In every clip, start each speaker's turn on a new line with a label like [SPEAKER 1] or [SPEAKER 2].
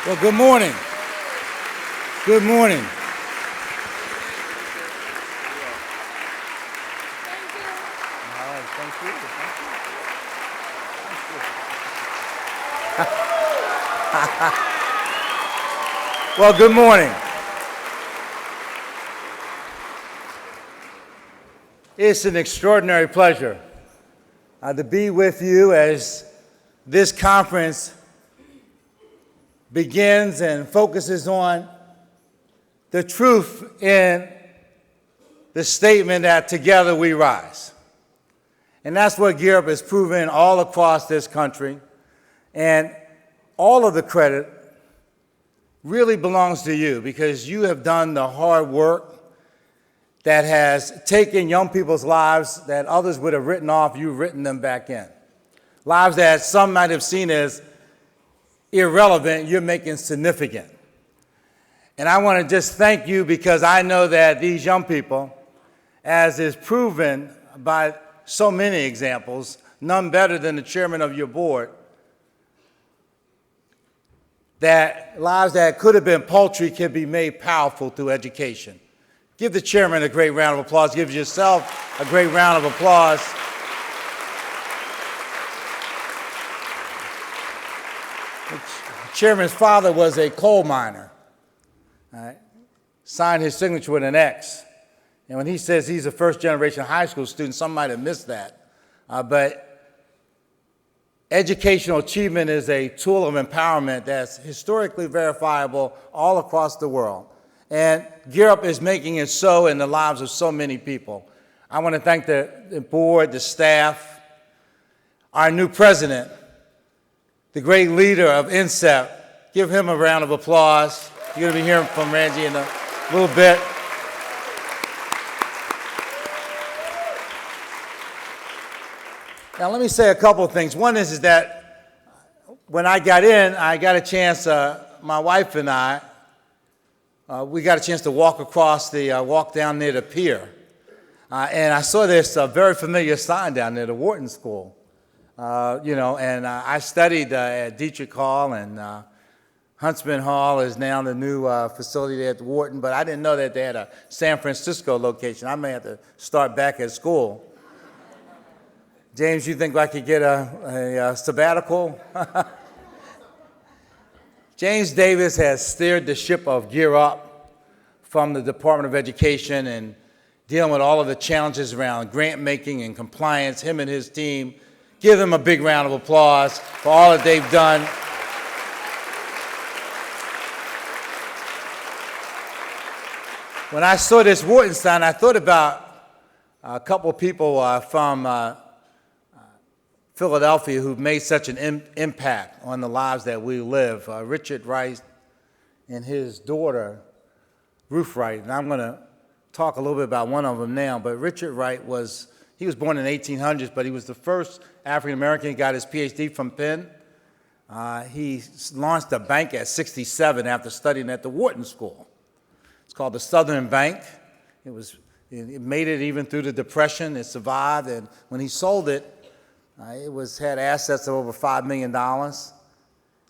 [SPEAKER 1] Well, good morning. Good morning. Well, good morning. It's an extraordinary pleasure to be with you as this conference begins and focuses on the truth in the statement that together we rise. And that's what Gear Up has proven all across this country. And all of the credit really belongs to you because you have done the hard work that has taken young people's lives that others would have written off, you've written them back in. Lives that some might have seen as irrelevant, you're making significant. And I want to just thank you because I know that these young people, as is proven by so many examples, none better than the chairman of your board, that lives that could have been paltry can be made powerful through education. Give the chairman a great round of applause. Give yourself a great round of applause. The chairman's father was a coal miner. Signed his signature with an X. And when he says he's a first-generation high school student, some might have missed that. But educational achievement is a tool of empowerment that's historically verifiable all across the world. And Gear Up is making it so in the lives of so many people. I want to thank the board, the staff, our new president, the great leader of INSEP. Give him a round of applause. You're going to be hearing from Randy in a little bit. Now, let me say a couple of things. One is that when I got in, I got a chance, my wife and I, we got a chance to walk down near the pier. And I saw this very familiar sign down there, the Wharton School. And I studied at Dietrich Hall, and Huntsman Hall is now the new facility there at Wharton, but I didn't know that they had a San Francisco location. I may have to start back at school. James, you think I could get a sabbatical? James Davis has steered the ship of Gear Up from the Department of Education and dealing with all of the challenges around grant making and compliance, him and his team. Give them a big round of applause for all that they've done. When I saw this Wharton sign, I thought about a couple of people from Philadelphia who've made such an impact on the lives that we live. Richard Wright and his daughter, Ruth Wright. And I'm going to talk a little bit about one of them now. But Richard Wright was born in the 1800s, but he was the first African-American. He got his PhD from Penn. He launched a bank at 67 after studying at the Wharton School. It's called the Southern Bank. It made it even through the Depression. It survived, and when he sold it, it had assets of over $5 million.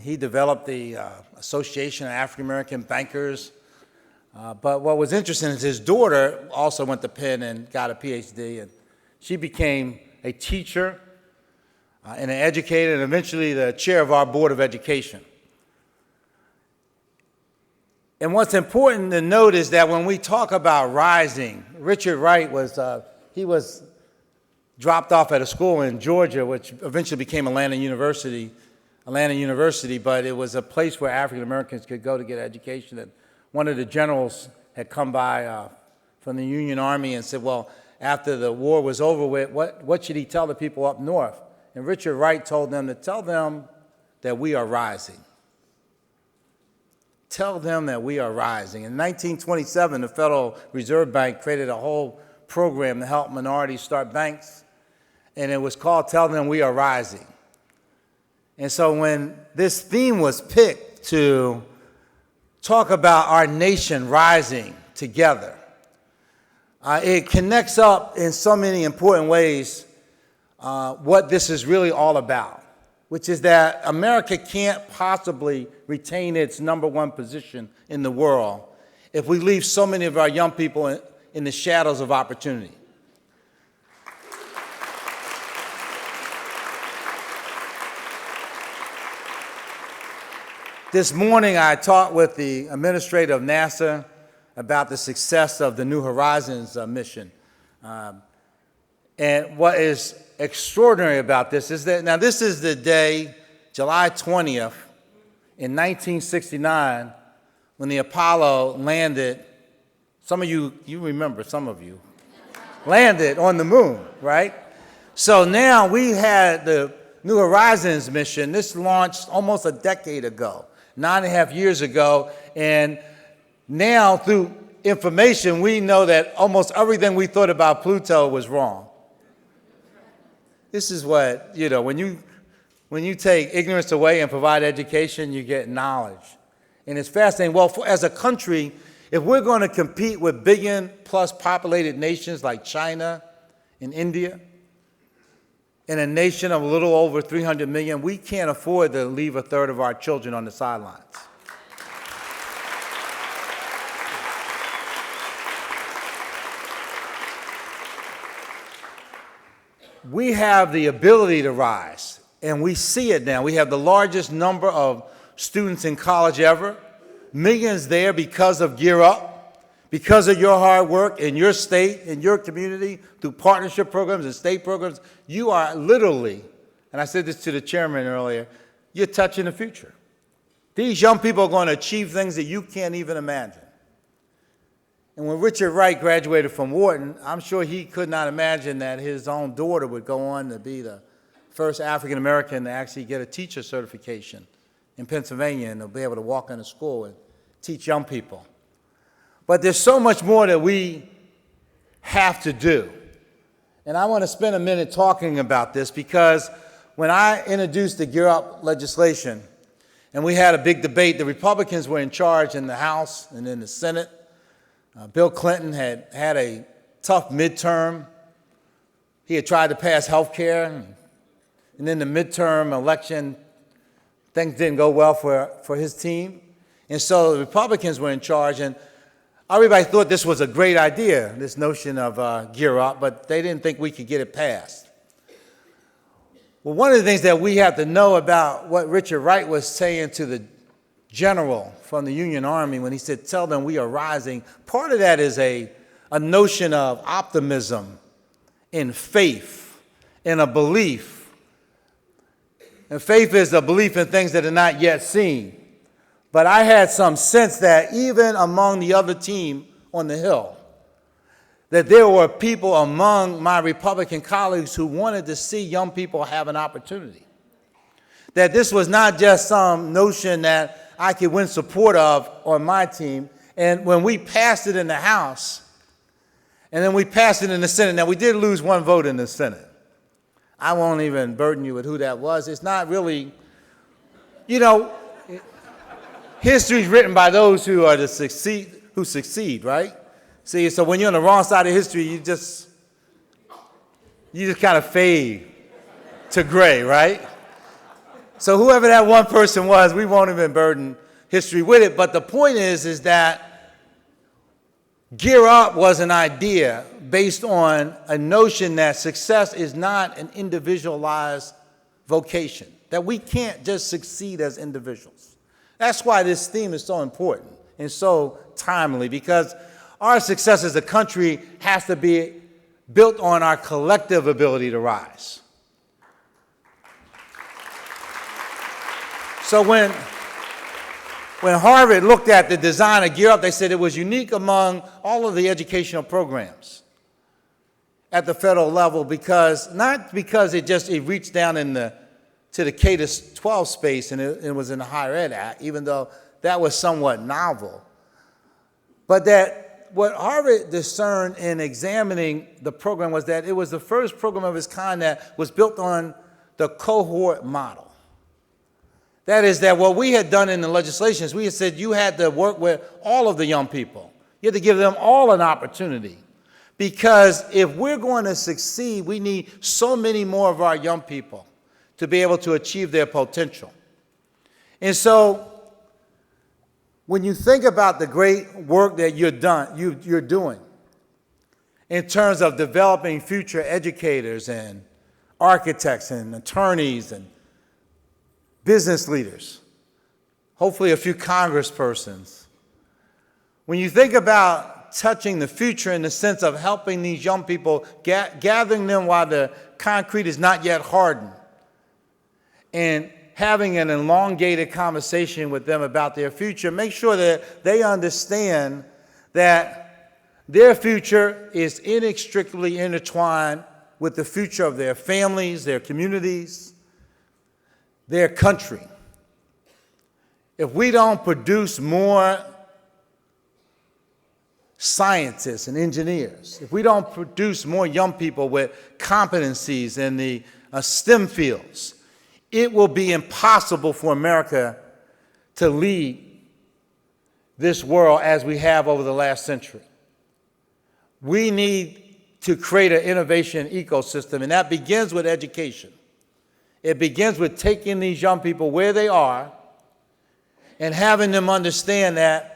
[SPEAKER 1] He developed the Association of African American Bankers. But what was interesting is his daughter also went to Penn and got a PhD, and she became a teacher and an educator, and eventually the chair of our Board of Education. And what's important to note is that when we talk about rising, Richard Wright was dropped off at a school in Georgia, which eventually became Atlanta University, but it was a place where African Americans could go to get education. And one of the generals had come by from the Union Army and said, well, after the war was over with, what should he tell the people up north? And Richard Wright told them to tell them that we are rising. Tell them that we are rising. In 1927, the Federal Reserve Bank created a whole program to help minorities start banks, and it was called Tell Them We Are Rising. And so when this theme was picked to talk about our nation rising together, it connects up in so many important ways what this is really all about, which is that America can't possibly retain its #1 position in the world if we leave so many of our young people in the shadows of opportunity. This morning, I talked with the administrator of NASA about the success of the New Horizons mission. And what is extraordinary about this is that, now this is the day, July 20th, in 1969, when the Apollo landed, some of you remember, some of you, landed on the moon, right? So now we had the New Horizons mission. This launched almost a decade ago, 9.5 years ago, and now through information, we know that almost everything we thought about Pluto was wrong. This is what, when you take ignorance away and provide education, you get knowledge. And it's fascinating. Well, as a country, if we're going to compete with billion-plus populated nations like China and India, in a nation of a little over 300 million, we can't afford to leave a third of our children on the sidelines. We have the ability to rise, and we see it now. We have the largest number of students in college ever, millions there because of Gear Up, because of your hard work in your state, in your community, through partnership programs and state programs. You are literally, and I said this to the chairman earlier, you're touching the future. These young people are going to achieve things that you can't even imagine. And when Richard Wright graduated from Wharton, I'm sure he could not imagine that his own daughter would go on to be the first African American to actually get a teacher certification in Pennsylvania and to be able to walk into school and teach young people. But there's so much more that we have to do. And I want to spend a minute talking about this because when I introduced the Gear Up legislation and we had a big debate, the Republicans were in charge in the House and in the Senate. Bill Clinton had had a tough midterm. He had tried to pass health care, and in the midterm election, things didn't go well for his team. And so the Republicans were in charge, and everybody thought this was a great idea, this notion of Gear Up, but they didn't think we could get it passed. Well, one of the things that we have to know about what Richard Wright was saying to the general from the Union Army when he said, tell them we are rising, part of that is a notion of optimism and faith and a belief. And faith is a belief in things that are not yet seen. But I had some sense that even among the other team on the Hill, that there were people among my Republican colleagues who wanted to see young people have an opportunity. That this was not just some notion that I could win support of on my team. And when we passed it in the House, and then we passed it in the Senate, now we did lose one vote in the Senate. I won't even burden you with who that was. It's not really, history's written by those who are who succeed, right? See, so when you're on the wrong side of history, you just kind of fade to gray, right? So whoever that one person was, we won't even burden history with it. But the point is that Gear Up was an idea based on a notion that success is not an individualized vocation, that we can't just succeed as individuals. That's why this theme is so important and so timely, because our success as a country has to be built on our collective ability to rise. So when Harvard looked at the design of Gear Up, they said it was unique among all of the educational programs at the federal level not because it reached down to the K-12 space and it was in the Higher Ed Act, even though that was somewhat novel. But that what Harvard discerned in examining the program was that it was the first program of its kind that was built on the cohort model. That is that what we had done in the legislation is we had said you had to work with all of the young people. You had to give them all an opportunity. Because if we're going to succeed, we need so many more of our young people to be able to achieve their potential. And so, when you think about the great work that you're doing in terms of developing future educators and architects and attorneys and business leaders, hopefully a few congresspersons, when you think about touching the future in the sense of helping these young people, gathering them while the concrete is not yet hardened, and having an elongated conversation with them about their future, make sure that they understand that their future is inextricably intertwined with the future of their families, their communities, their country. If we don't produce more scientists and engineers, if we don't produce more young people with competencies in the STEM fields, it will be impossible for America to lead this world as we have over the last century. We need to create an innovation ecosystem, and that begins with education. It begins with taking these young people where they are and having them understand that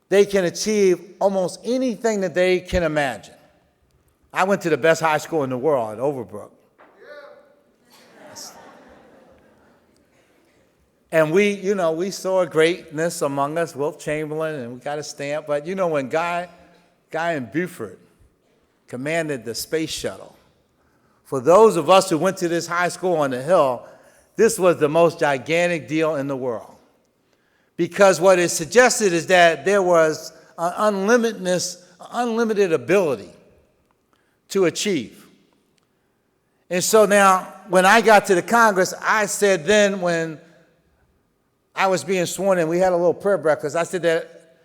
[SPEAKER 1] they can achieve almost anything that they can imagine. I went to the best high school in the world at Overbrook. And we saw greatness among us, Wilt Chamberlain, and we got a stamp. But when Guy in Beaufort commanded the space shuttle, for those of us who went to this high school on the Hill, this was the most gigantic deal in the world. Because what it suggested is that there was an unlimited ability to achieve. And so now, when I got to the Congress, I said then when I was being sworn in, we had a little prayer breakfast, I said that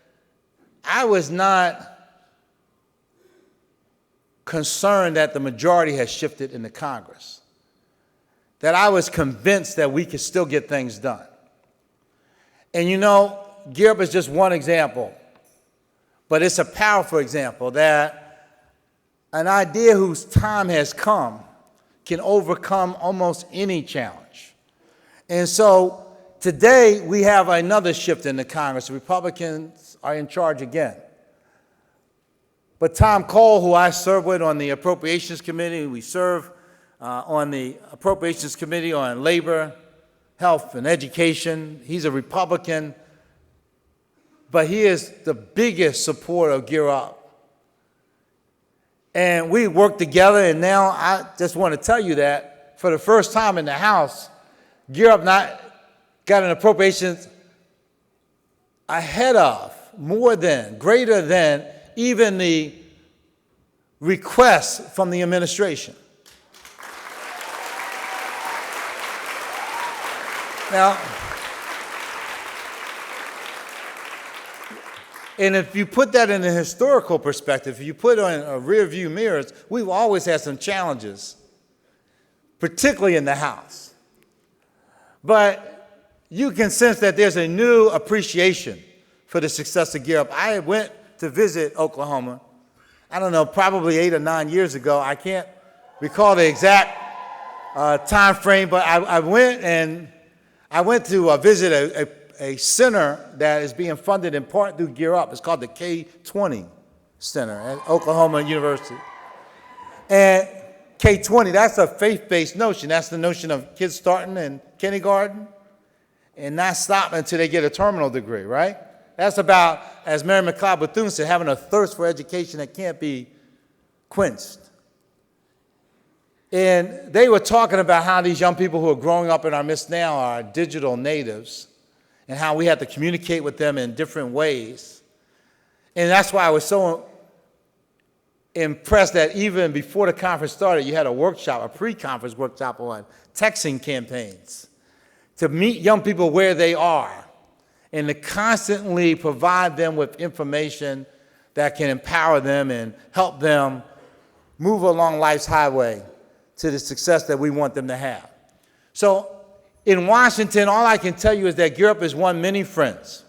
[SPEAKER 1] I was not concerned that the majority has shifted in the Congress, that I was convinced that we could still get things done. And Gear Up is just one example, but it's a powerful example that an idea whose time has come can overcome almost any challenge. And so today we have another shift in the Congress. The Republicans are in charge again. But Tom Cole, who I serve with on the Appropriations Committee, we serve on the Appropriations Committee on Labor, Health, and Education. He's a Republican, but he is the biggest supporter of Gear Up. And we work together, and now I just want to tell you that for the first time in the House, Gear Up got an appropriations ahead of, greater than even the requests from the administration. Now, and if you put that in a historical perspective, if you put it on a rear view mirrors, we've always had some challenges, particularly in the House. But you can sense that there's a new appreciation for the success of Gear Up. I went to visit Oklahoma, I don't know, probably 8 or 9 years ago. I can't recall the exact time frame, but I went to visit a center that is being funded in part through Gear Up. It's called the K-20 Center at Oklahoma University. And K-20, that's a faith-based notion. That's the notion of kids starting in kindergarten and not stopping until they get a terminal degree, right? That's about, as Mary McLeod Bethune said, having a thirst for education that can't be quenched. And they were talking about how these young people who are growing up in our midst now are digital natives and how we have to communicate with them in different ways. And that's why I was so impressed that even before the conference started, you had a workshop, a pre-conference workshop on texting campaigns to meet young people where they are and to constantly provide them with information that can empower them and help them move along life's highway to the success that we want them to have. So in Washington, all I can tell you is that Gear Up has won many friends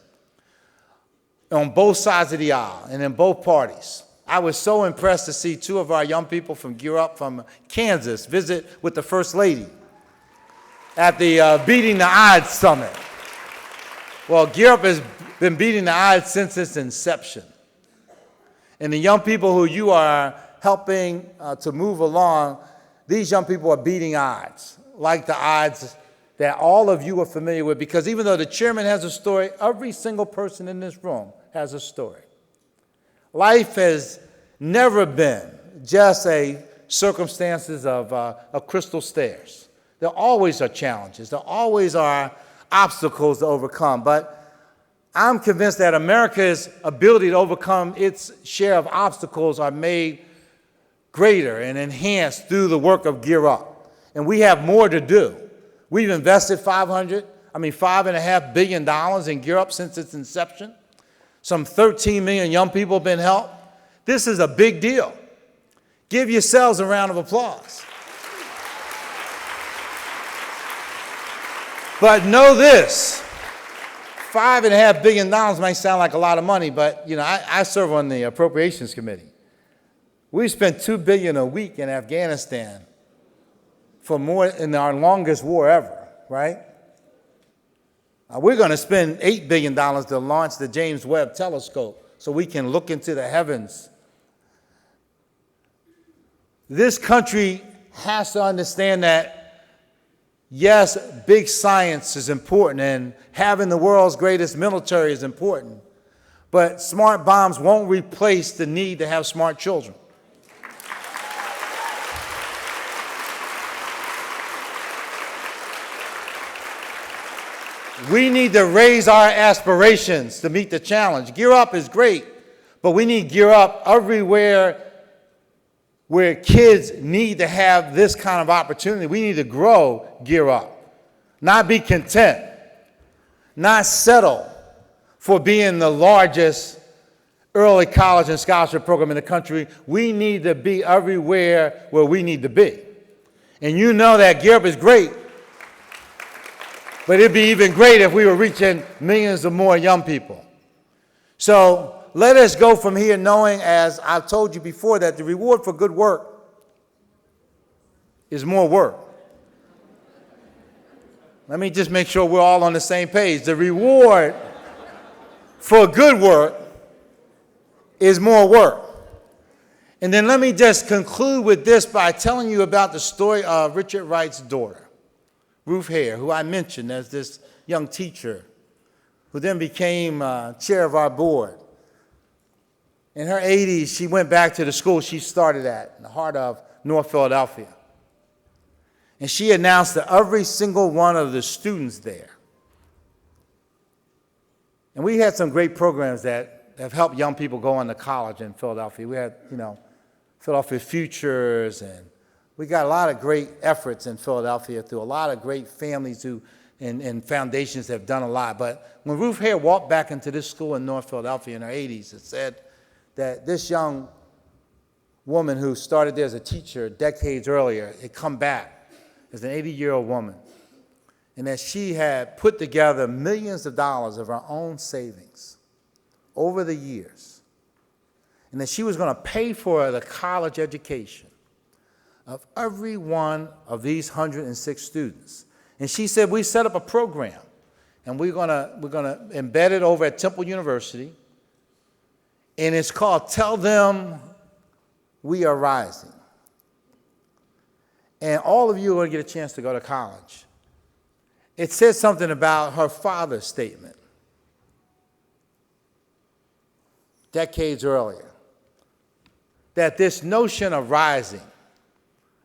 [SPEAKER 1] on both sides of the aisle and in both parties. I was so impressed to see 2 of our young people from Gear Up from Kansas visit with the First Lady at the Beating the Odds Summit. Well, Gear Up has been beating the odds since its inception. And the young people who you are helping to move along, these young people are beating odds, like the odds that all of you are familiar with, because even though the chairman has a story, every single person in this room has a story. Life has never been just a circumstances of crystal stairs. There always are challenges. There always are obstacles to overcome. But I'm convinced that America's ability to overcome its share of obstacles are made greater and enhanced through the work of Gear Up. And we have more to do. We've invested $5.5 billion in Gear Up since its inception. Some 13 million young people have been helped. This is a big deal. Give yourselves a round of applause. But know this, $5.5 billion might sound like a lot of money, but I serve on the Appropriations Committee. We spent $2 billion a week in Afghanistan for more in our longest war ever, right? We're going to spend $8 billion to launch the James Webb Telescope so we can look into the heavens. This country has to understand that, yes, big science is important and having the world's greatest military is important, but smart bombs won't replace the need to have smart children. We need to raise our aspirations to meet the challenge. Gear Up is great, but we need Gear Up everywhere where kids need to have this kind of opportunity. We need to grow Gear Up, not be content, not settle for being the largest early college and scholarship program in the country. We need to be everywhere where we need to be. And you know that Gear Up is great, but it'd be even great if we were reaching millions of more young people. So let us go from here knowing, as I've told you before, that the reward for good work is more work. Let me just make sure we're all on the same page. The reward for good work is more work. And then let me just conclude with this by telling you about the story of Richard Wright's daughter, Ruth Hare, who I mentioned as this young teacher, who then became chair of our board. In her 80s, she went back to the school she started at, in the heart of North Philadelphia. And she announced to every single one of the students there. And we had some great programs that have helped young people go on to college in Philadelphia. We had, Philadelphia Futures, and we got a lot of great efforts in Philadelphia through a lot of great families and foundations that have done a lot. But when Ruth Hare walked back into this school in North Philadelphia in her 80s, it said that this young woman who started there as a teacher decades earlier had come back as an 80-year-old woman, and that she had put together millions of dollars of her own savings over the years, and that she was going to pay for the college education of every one of these 106 students. And she said, we set up a program, and we're gonna embed it over at Temple University, and it's called Tell Them We Are Rising. And all of you are going to get a chance to go to college. It says something about her father's statement decades earlier, that this notion of rising,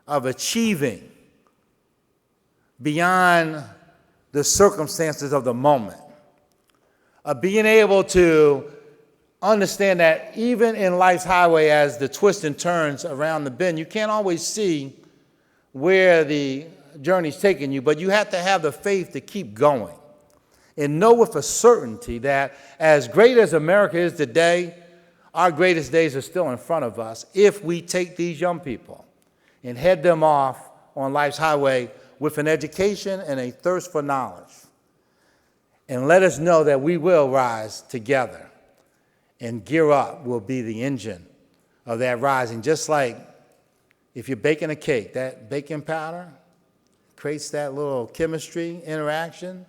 [SPEAKER 1] of achieving beyond the circumstances of the moment, of being able to understand that even in life's highway, as the twists and turns around the bend, you can't always see where the journey's taking you, but you have to have the faith to keep going and know with a certainty that as great as America is today, our greatest days are still in front of us if we take these young people and head them off on life's highway with an education and a thirst for knowledge. And let us know that we will rise together, and Gear Up will be the engine of that rising. Just like if you're baking a cake, that baking powder creates that little chemistry interaction.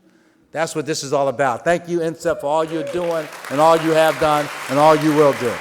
[SPEAKER 1] That's what this is all about. Thank you, INSEP, for all you're doing and all you have done and all you will do.